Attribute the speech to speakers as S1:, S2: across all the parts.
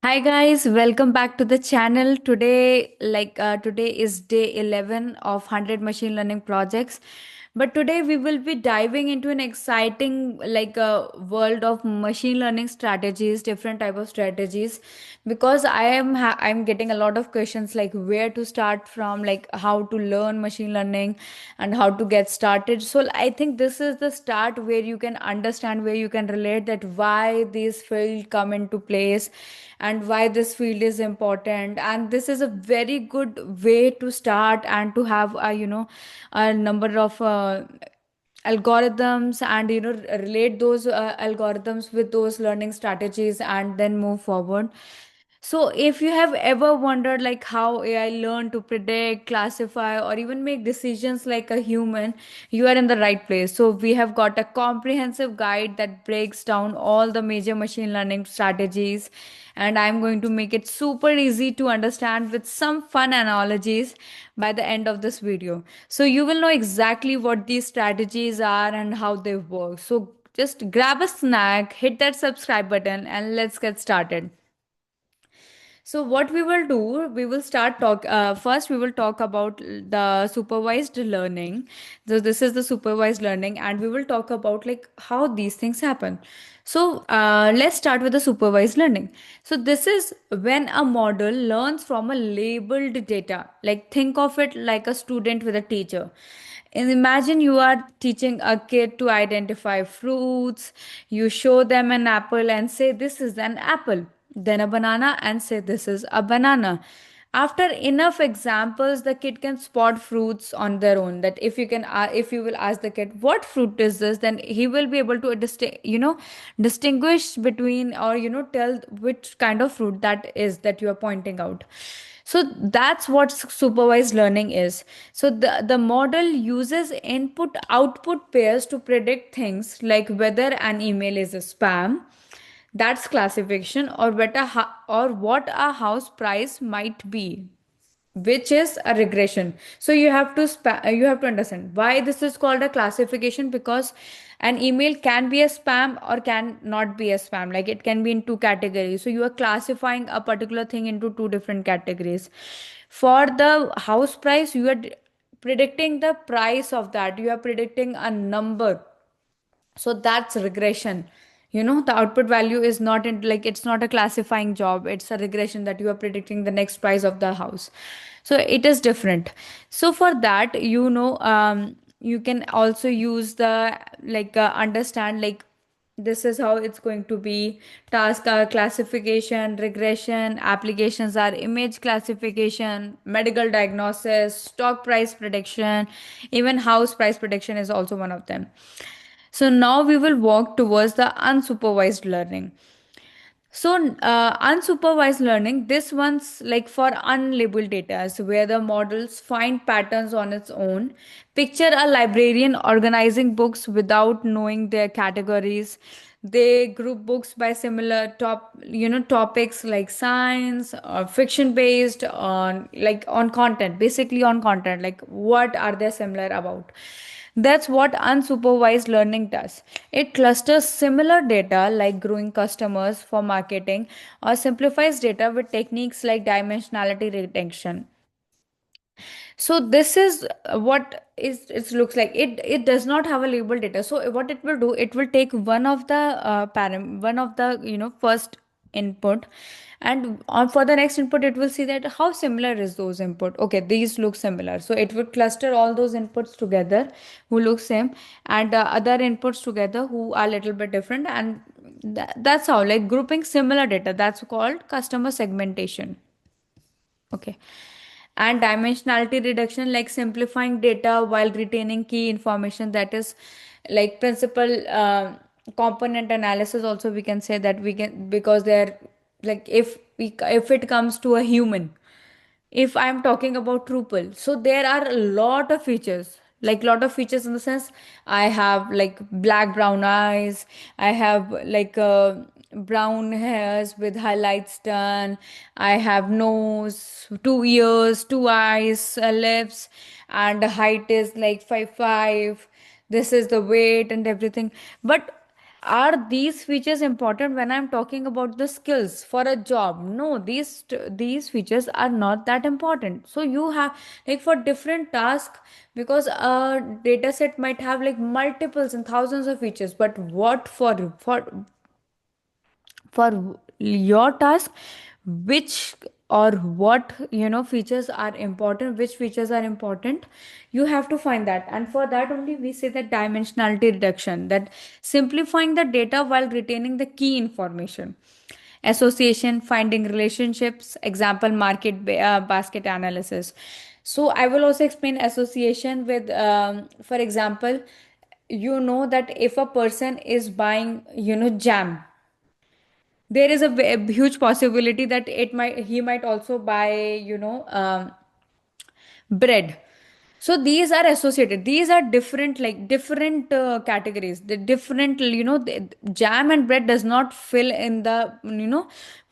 S1: Hi guys, welcome back to the channel. Today is day 11 of 100 machine learning projects. But today we will be diving into an exciting world of machine learning strategies, different type of strategies, because I'm getting a lot of questions like where to start from, like how to learn machine learning and how to get started. So I think this is the start where you can understand, where you can relate that why these field come into place and why this field is important, and this is a very good way to start and to have a number of algorithms, and relate those algorithms with those learning strategies and then move forward. So if you have ever wondered like how AI learn to predict, classify, or even make decisions like a human, you are in the right place. So we have got a comprehensive guide that breaks down all the major machine learning strategies, and I'm going to make it super easy to understand with some fun analogies by the end of this video. So you will know exactly what these strategies are and how they work. So just grab a snack, hit that subscribe button, and let's get started. So what we will do, we will start talk. First, we will talk about the supervised learning. So this is the supervised learning, and we will talk about like how these things happen. So let's start with the supervised learning. So this is when a model learns from a labeled data. Like think of it like a student with a teacher. And imagine you are teaching a kid to identify fruits. You show them an apple and say, "This is an apple." Then a banana and say, "This is a banana." After enough examples, the kid can spot fruits on their own. That if you will ask the kid, "What fruit is this?" then he will be able to distinguish between, or tell which kind of fruit that is that you are pointing out. So that's what supervised learning is. So the model uses input output pairs to predict things like whether an email is a spam, that's classification, or or what a house price might be, which is a regression. So you have to understand why this is called a classification, because an email can be a spam or can not be a spam, like it can be in two categories. So you are classifying a particular thing into two different categories. For the house price, you are predicting the price of that, you are predicting a number. So that's regression. The output value is not in, like it's not a classifying job, it's a regression that you are predicting the next price of the house. So it is different. So for that, you can also use the understand like this is how it's going to be. Task are classification, regression, applications are image classification, medical diagnosis, stock price prediction, even house price prediction is also one of them. So now we will walk towards the unsupervised learning. So unsupervised learning, this one's like for unlabeled data, so where the models find patterns on its own. Picture a librarian organizing books without knowing their categories. They group books by similar topics like science or fiction based on content, basically on content, like what are they similar about. That's what unsupervised learning does. It clusters similar data like growing customers for marketing, or simplifies data with techniques like dimensionality retention. So this is what is it looks like. It does not have a label data. So what it will do, it will take one of the first input, and on for the next input it will see that how similar is those input. Okay, these look similar, so it would cluster all those inputs together who look same, and other inputs together who are a little bit different, and that's how, like, grouping similar data, that's called customer segmentation. Okay. And dimensionality reduction, like simplifying data while retaining key information, that is like principal component analysis. Also, we can say that we can, because they're like if it comes to a human, if I'm talking about Drupal, so there are a lot of features, like lot of features in the sense I have like black brown eyes, I have brown hairs with highlights done, I have nose, two ears, two eyes, lips, and the height is like 5'5". This is the weight and everything. But are these features important when I'm talking about the skills for a job? No, these features are not that important. So you have, like, for different tasks, because a data set might have like multiples and thousands of features, but what for your task, which or what, features are important, which features are important, you have to find that. And for that only we say that dimensionality reduction, that simplifying the data while retaining the key information. Association, finding relationships, example market basket analysis. So I will also explain association with, for example, that if a person is buying, jam, there is a huge possibility that he might also buy, bread. So these are associated, these are different, like different categories, the different, the jam and bread does not fill in the,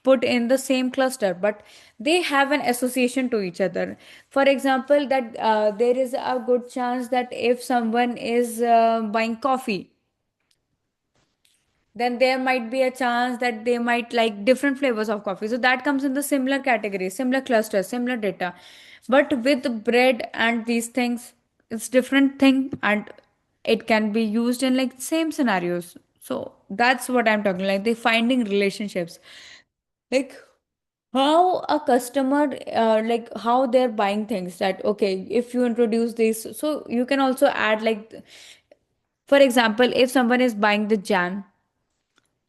S1: put in the same cluster, but they have an association to each other. For example, that there is a good chance that if someone is buying coffee, then there might be a chance that they might like different flavors of coffee, so that comes in the similar category, similar cluster, similar data. But with bread and these things, it's different thing, and it can be used in like same scenarios. So that's what I'm talking, like they finding relationships, like how a customer, like how they're buying things, that okay, if you introduce this, so you can also add like, for example, if someone is buying the jam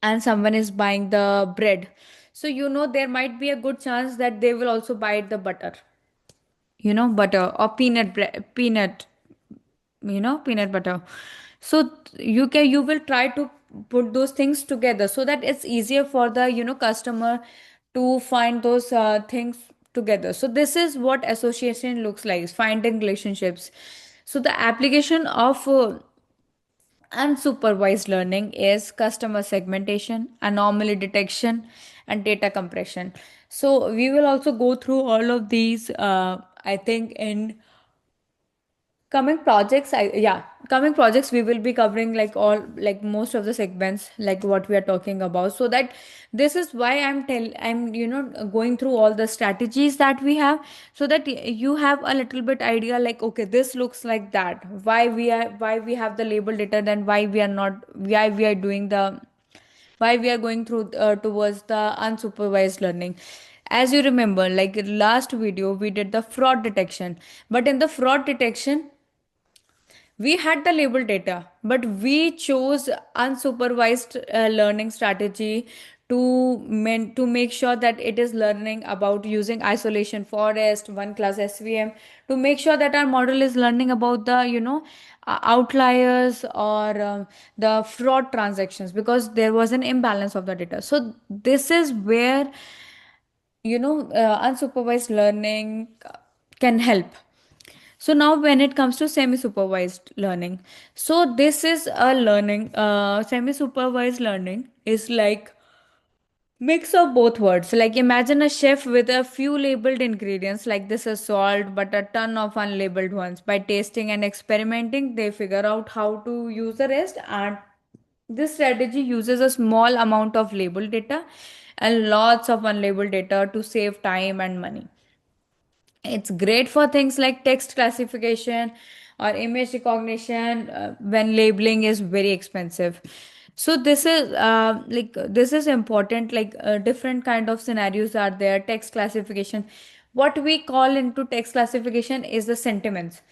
S1: and someone is buying the bread, so there might be a good chance that they will also buy the butter, butter or peanut butter. So you will try to put those things together so that it's easier for the customer to find those things together. So this is what association looks like, finding relationships. So the application of unsupervised learning is customer segmentation, anomaly detection, and data compression. So we will also go through all of these, I think, in coming projects. Coming projects, we will be covering like all, like most of the segments, like what we are talking about. So that this is why I'm going through all the strategies that we have, so that you have a little bit idea, like okay, this looks like that, why we have the label data, then why we are not, why we are doing the, why we are going through towards the unsupervised learning. As you remember, like last video we did the fraud detection, but in the fraud detection we had the label data, but we chose unsupervised learning strategy to make sure that it is learning about using isolation forest, one class SVM, to make sure that our model is learning about the outliers or the fraud transactions, because there was an imbalance of the data. So this is where unsupervised learning can help. So now when it comes to semi-supervised learning, so this is a learning, semi-supervised learning is like mix of both words. Like imagine a chef with a few labeled ingredients, like this is salt, but a ton of unlabeled ones. By tasting and experimenting, they figure out how to use the rest. And this strategy uses a small amount of labeled data and lots of unlabeled data to save time and money. It's great for things like text classification or image recognition when labeling is very expensive. So this is important. Like different kind of scenarios are there. Text classification. What we call into text classification is the sentiments.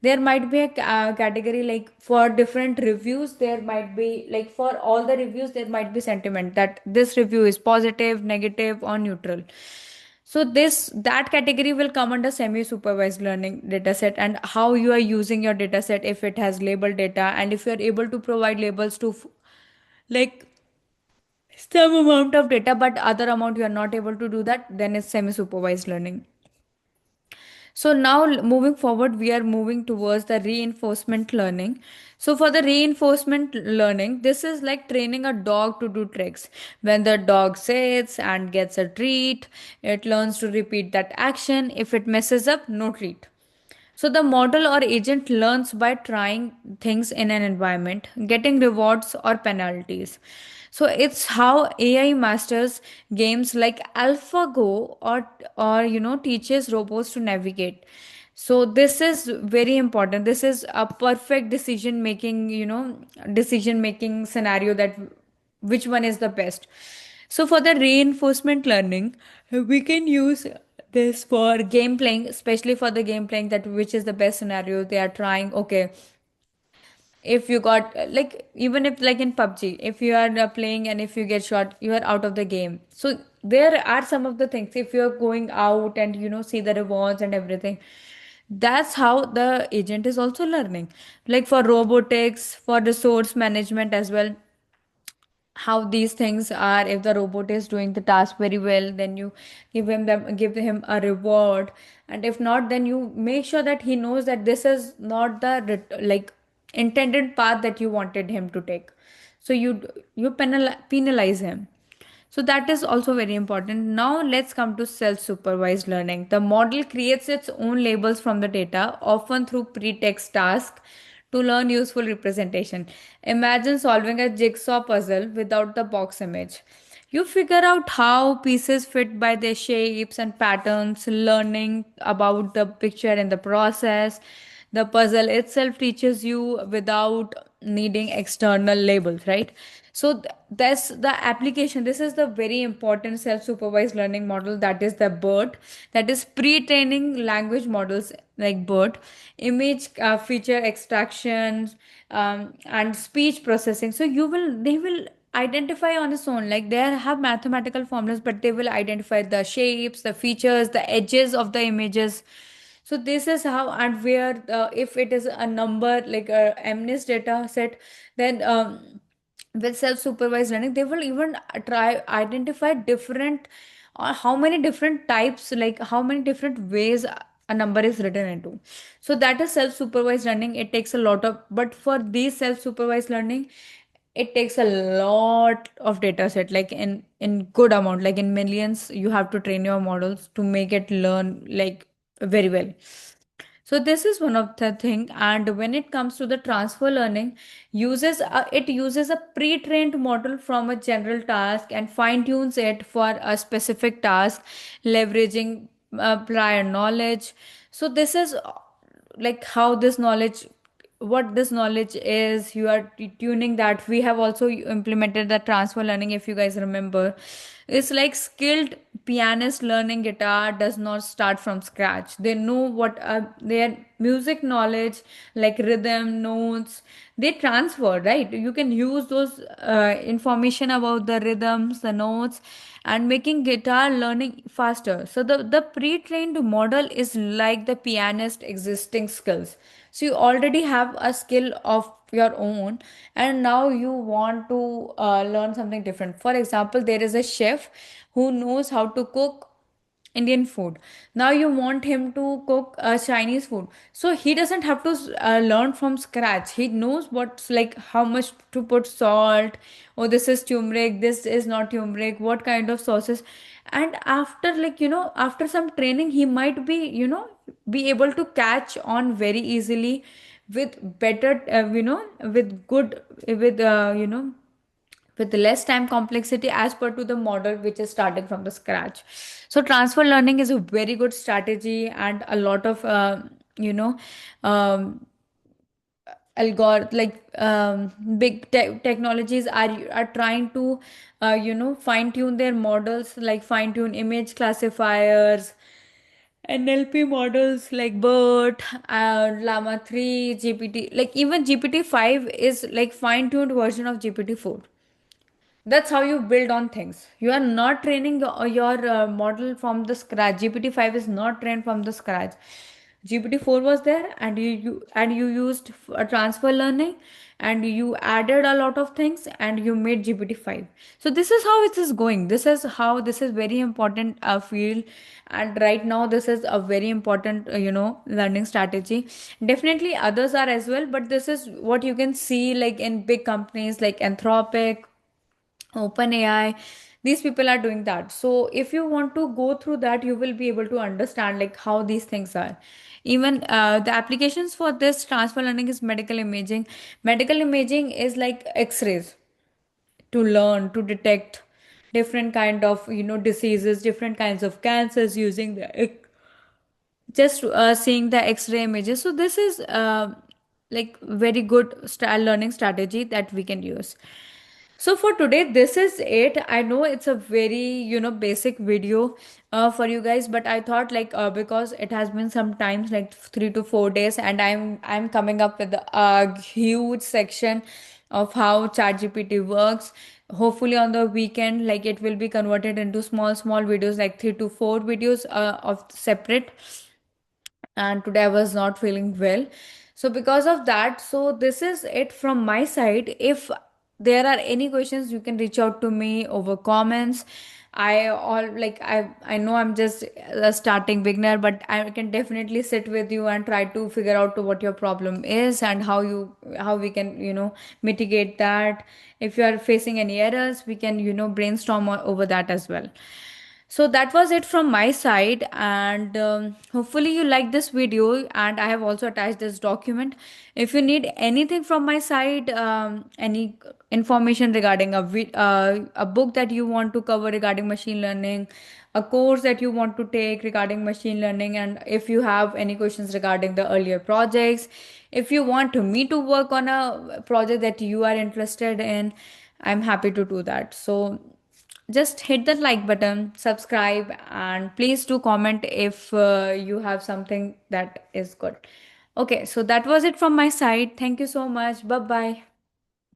S1: There might be a category, like for different reviews. There might be, like for all the reviews, there might be sentiment that this review is positive, negative, or neutral. So this that category will come under semi supervised learning dataset, and how you are using your dataset, if it has label data, and if you are able to provide labels to like some amount of data, but other amount you are not able to do that, then it's semi supervised learning. So now moving forward, we are moving towards the reinforcement learning. So for the reinforcement learning, this is like training a dog to do tricks. When the dog sits and gets a treat, it learns to repeat that action. If it messes up, no treat. So the model or agent learns by trying things in an environment, getting rewards or penalties. So it's how AI masters games like AlphaGo, or teaches robots to navigate. So this is very important. This is a perfect decision making scenario, that which one is the best. So for the reinforcement learning, we can use this for game playing, especially for the game playing, that which is the best scenario they are trying. Okay, if you got like, even if like in PUBG, if you are playing and if you get shot, you are out of the game. So there are some of the things, if you're going out and see the rewards and everything, that's how the agent is also learning. Like for robotics, for resource management as well, how these things are. If the robot is doing the task very well, then you give him a reward, and if not, then you make sure that he knows that this is not the like intended path that you wanted him to take. So you penalize him. So that is also very important. Now let's come to self-supervised learning. The model creates its own labels from the data, often through pretext tasks, to learn useful representation. Imagine solving a jigsaw puzzle without the box image. You figure out how pieces fit by their shapes and patterns, learning about the picture in the process. The puzzle itself teaches you without needing external labels, right? So that's the application. This is the very important self-supervised learning model, that is the BERT, that is pre-training language models like BERT, image feature extractions, and speech processing. So they will identify on its own, like they have mathematical formulas, but they will identify the shapes, the features, the edges of the images. So this is how, and where if it is a number like a MNIST data set, then with self-supervised learning, they will even try identify different, how many different types, like how many different ways a number is written into. So that is self-supervised learning. It takes a lot of, but for these self-supervised learning, it takes a lot of data set, like in good amount, like in millions you have to train your models to make it learn like very well. So this is one of the thing. And when it comes to the transfer learning, it uses a pre-trained model from a general task and fine tunes it for a specific task, leveraging prior knowledge. So this is like how this knowledge, what this knowledge is, you are tuning that. We have also implemented the transfer learning, if you guys remember. It's like skilled pianist learning guitar does not start from scratch. They know what their music knowledge, like rhythm, notes, they transfer, right? You can use those information about the rhythms, the notes, and making guitar learning faster. So the pre-trained model is like the pianist existing skills. So you already have a skill of your own, and now you want to learn something different. For example, there is a chef who knows how to cook Indian food. Now you want him to cook Chinese food. So he doesn't have to learn from scratch. He knows what's like how much to put salt. Oh, this is turmeric. This is not turmeric. What kind of sauces? And after after some training, he might be able to catch on very easily with better, with good, with less time complexity, as per to the model which is starting from the scratch. So transfer learning is a very good strategy, and a lot of you know um, like big technologies are trying to fine tune their models, like fine tune image classifiers, NLP models like BERT, Llama 3, GPT, like even GPT-5 is like fine-tuned version of GPT-4. That's how you build on things. You are not training your model from the scratch. GPT-5 is not trained from the scratch. GPT-4 was there, and you used a transfer learning, and you added a lot of things, and you made GPT-5. So this is how it is going. This is very important field, and right now this is a very important learning strategy. Definitely others are as well, but this is what you can see like in big companies like Anthropic, OpenAI. these people are doing that. So if you want to go through that, you will be able to understand like how these things are. Even the applications for this transfer learning is medical imaging. Medical imaging is like x-rays, to learn to detect different kind of diseases, different kinds of cancers using the just seeing the x-ray images. So this is like very good learning strategy that we can use. So for today, this is it. I know it's a very basic video for you guys, but I thought like because it has been some times like 3 to 4 days, and I'm coming up with a huge section of how ChatGPT works. Hopefully on the weekend, like it will be converted into small videos, like 3 to 4 videos of separate. And today I was not feeling well. So because of that, so this is it from my side. If there are any questions, you can reach out to me over comments. I know I'm just a starting beginner, but I can definitely sit with you and try to figure out to what your problem is and how we can mitigate that. If you are facing any errors, we can brainstorm over that as well. So that was it from my side, and hopefully you like this video, and I have also attached this document. If you need anything from my side, any information regarding a book that you want to cover regarding machine learning, a course that you want to take regarding machine learning, and if you have any questions regarding the earlier projects, if you want me to work on a project that you are interested in, I'm happy to do that. So just hit the like button, subscribe, and please do comment if you have something that is good. Okay, so that was it from my side. Thank you so much. Bye bye.